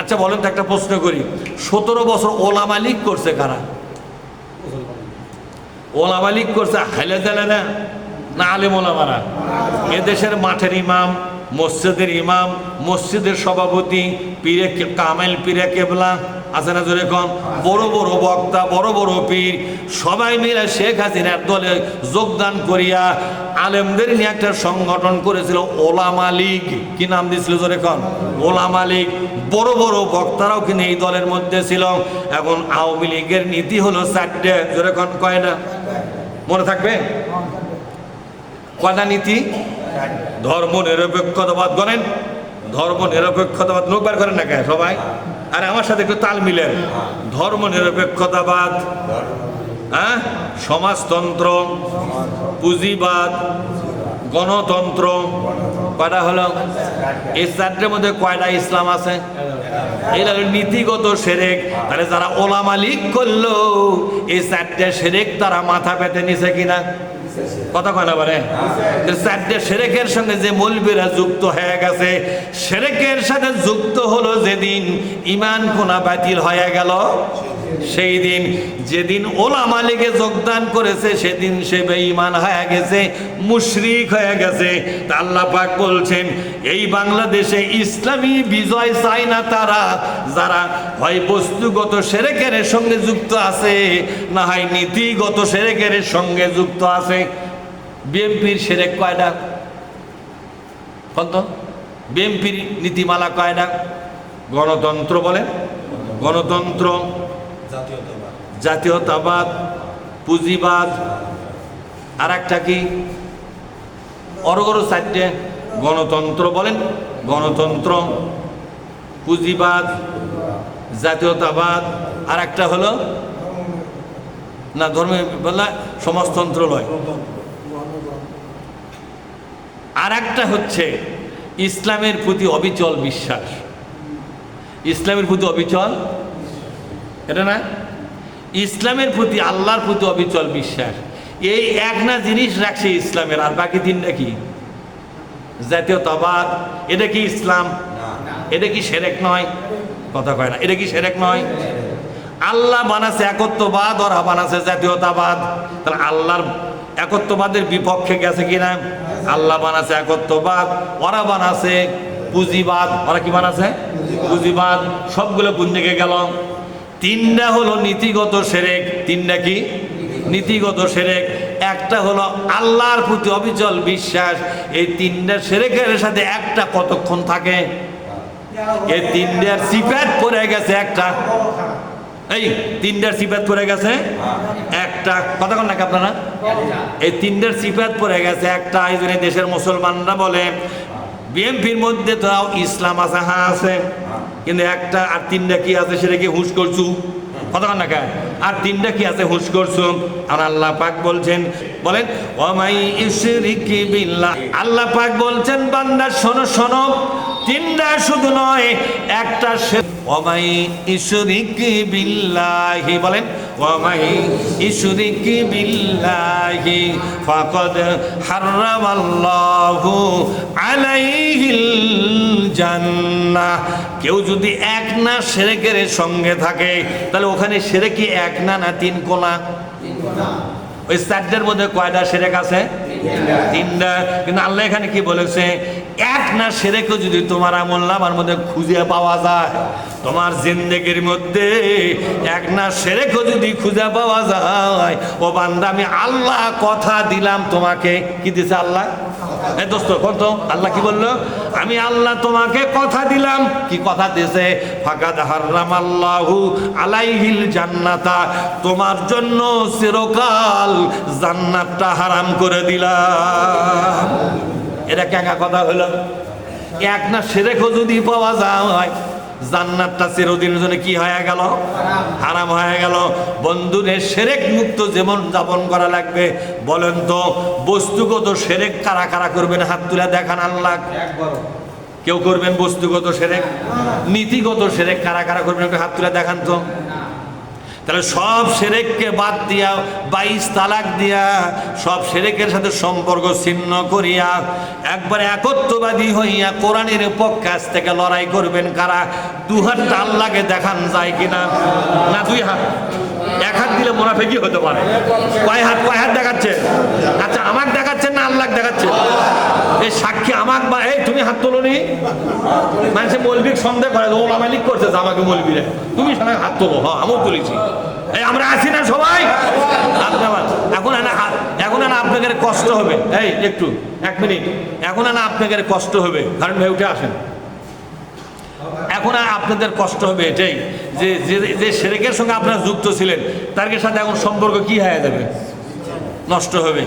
আচ্ছা বলেন তো, একটা প্রশ্ন করি, 17 বছর ওলামা লীগ করছে কারা? ওলামা লীগ করছে হাইলে জালে না আলেম ওলামারা? এদেশের মাঠের ইমাম, মসজিদের ইমাম, মসজিদের সভাপতি, পীরে কামেল, পীরে কেবলা আছে না জোরে কম, বড় বড় বক্তা, বড় বড় পীর সবাই মিলে শেখ হাসিনার দলে যোগদান করিয়া আলেমদের নিয়ে একটা সংগঠন করেছিল ওলামা লীগ। কি নাম দিয়েছিল জোরে কম? ওলামা লীগ। বড় বড় বক্তারাও কিন্তু এই দলের মধ্যে ছিল। এখন আওয়ামী লীগের নীতি হলো 4টে, জোরে কম কয়টা মনে থাকবে? কয়টা নীতি? ধর্ম নিরপেক্ষতাবাদ করেন, ধর্ম নিরপেক্ষতাবাদ লোকবার করেন না কেন সবাই? আরে আমার সাথে একটু তাল মিলেন। ধর্ম নিরপেক্ষতাবাদ, হ্যাঁ, সমাজতন্ত্র, পুঁজিবাদ, গণতন্ত্র, কয়টা হলো? এই 4টের মধ্যে কয়টা ইসলাম আছে? এটা হলো নীতিগত সেরেক। তাহলে যারা ওলামা লীগ করলো এই 4টে সেরেক তারা মাথা পেতে নিছে কিনা? কথা কয় না বলে? 4টে সেরেকের সঙ্গে যে মৌলবীরা যুক্ত হয়ে গেছে, সেরেকের সাথে যুক্ত হলো যেদিন ঈমান কোনা বাতিল হয়ে গেল সেই দিন। যেদিন ওলামা লীগে যোগদান করেছে সেদিন সে বেঈমান হয়ে গেছে, মুশরিক হয়ে গেছে। তা আল্লাহ পাক বলছেন এই বাংলাদেশে ইসলামী বিজয় চায় না তারা যারা হয় বস্তুগত সেরেকের সঙ্গে যুক্ত আছে, না হয় নীতিগত সেরেকের সঙ্গে যুক্ত আছে। বিএনপির সেরেক কয়টা? কত? বিএনপির নীতিমালা কয়টা? গণতন্ত্র বলেন, গণতন্ত্র, জাতীয়তাবাদ, পুঁজিবাদ, আর একটা কি অরগর 4টে। গণতন্ত্র বলেন, গণতন্ত্র, পুঁজিবাদ, জাতীয়তাবাদ, আর একটা হলো না ধর্মে বললা সমাজতন্ত্র লয়, আর একটা হচ্ছে ইসলামের প্রতি অবিচল বিশ্বাস। ইসলামের প্রতি অবিচল, এটা না, ইসলামের প্রতি, আল্লাহর প্রতি অবিচল বিশ্বাস। এই এক না জিনিস রাখছে ইসলামের, আর বাকি 3টা কি? জাতীয়তাবাদ, এটা কি ইসলাম? এটা কি সেরেক নয়? কথা কয় না, এটা কি সেরেক নয়? আল্লাহ বানাছে একত্ববাদ, ওরা বানাছে জাতীয়তাবাদ। তাহলে আল্লাহর একত্ববাদের বিপক্ষে গেছে কিনা? আল্লাহ বানাছে একত্ববাদ, ওরা বানাছে পুঁজিবাদ। ওরা কি বানাছে? পুঁজিবাদ। সবগুলো কোন দিকে গেল? 3টা হলো নীতিগত সেরেক। 3টা কি? নীতিগত সেরেক। একটা হলো আল্লাহর প্রতি অবিচল বিশ্বাস। এই 3টা সেরেকের সাথে একটা কতক্ষণ থাকে? এই 3টার সিফাত পড়ে গেছে একটা। এই 3টার সিফাত পড়ে গেছে একটা। কথা কন নাকি আপনারা? এই 3টার সিফাত পড়ে গেছে একটা। এই জন্য দেশের মুসলমানরা বলে বিএনপির মধ্যে তো ইসলাম আছে, হ্যাঁ আছে, কিন্তু একটা আর 3টা কি আছে সেটা কি হুঁশ করছু? কথা কন না কে? আর 3টা কি আছে হুঁশ করছু? আর আল্লাহ পাক বলছেন, বলেন ওয়ামাই ইউশরিকি বিল্লাহ, আল্লাহ পাক বলছেন বান্দা শোনো শোনো, 3টা শুধু নয়, একটা। ওয়ামাই ইউশরিকি বিল্লাহি, বলেন ওয়ামাই ইউশরিকি বিল্লাহি ফাকাদ হারামাল্লাহু আলাইহিল জান্নাহ। কেউ যদি এক না সেরেকের সঙ্গে থাকে তাহলে ওখানে সেরেকি এক না 3 কোনা? ওই 4টার মধ্যে কয়টা সেরেক আছে? 3টা। কিন্তু আল্লাহ এখানে কি বলেছে? এক না সেরেকও যদি তোমার আমলনামার মধ্যে খুঁজে পাওয়া যায়, তোমার জিন্দেগির মধ্যে এক না সেরেকও যদি খুঁজে পাওয়া যায়, ও বান্দা আমি আল্লাহ কথা দিলাম তোমাকে। কি দিছে আল্লাহ? এই দোস্ত কত আল্লাহ কি বললো? আমি আল্লাহ তোমাকে কথা দিলাম। কি কথা দিয়েছে? ফাকাদ হারামাল্লাহু আলাইহিল জান্নাতা, তোমার জন্য চিরকাল জান্নাতটা হারাম করে দিলাম। এটা কেঙ্গা কথা হলো? এক না সেরেকও যদি পাওয়া যায়, জান্নাতটা চিরদিনের জন্য কি হয়ে গেল? হারাম হয়ে গেল। বন্ধুদের সেরেক মুক্ত জীবন যাপন করা লাগবে। বলেন তো বস্তুগত সেরেক কারা কারা করবেন? হাত তুলে দেখান। আল্লাহ কেউ করবেন বস্তুগত সেরেক? নীতিগত সেরেক কারা কারা করবেন? একটু হাত তুলে দেখান তো। তাহলে সব শিরককে বাদ দিয়া 22 তালাক দিয়া সব শিরকের সাথে সম্পর্ক ছিন্ন করিয়া একবারে একত্ববাদী হইয়া কোরআনের পক্ষে আজ থেকে লড়াই করবেন কারা? 2 হাতটা আল্লাহকে দেখান যায় কিনা? না 2 হাত? 1 হাত দিলে মুনাফিকি হতে পারে। কয় হাত দেখাচ্ছেন? আচ্ছা আমাকে দেখাচ্ছেন না আল্লাহ দেখাচ্ছেন? এই সাক্ষী আমাকে বা এই তুমি হাত তোলোনি? মানুষে মৌলবীর সন্দেহ করে ওলা মালিক করছে আমাকে মৌলবীরে, তুমি সবাই হাত তোলো। হ্যাঁ আমিও তুলেছি। এই আমরা আছি না সবাই? এখন না আপনাদের কষ্ট হবে। এই একটু 1 মিনিট, এখন না আপনাদের কষ্ট হবে, কারণ ভাই উঠে আসেন। এখন আপনাদের কষ্ট হবে এটাই যে যে শিরকের সঙ্গে আপনারা যুক্ত ছিলেন তার সাথে এখন সম্পর্ক কি হয়ে যাবে? নষ্ট হবে।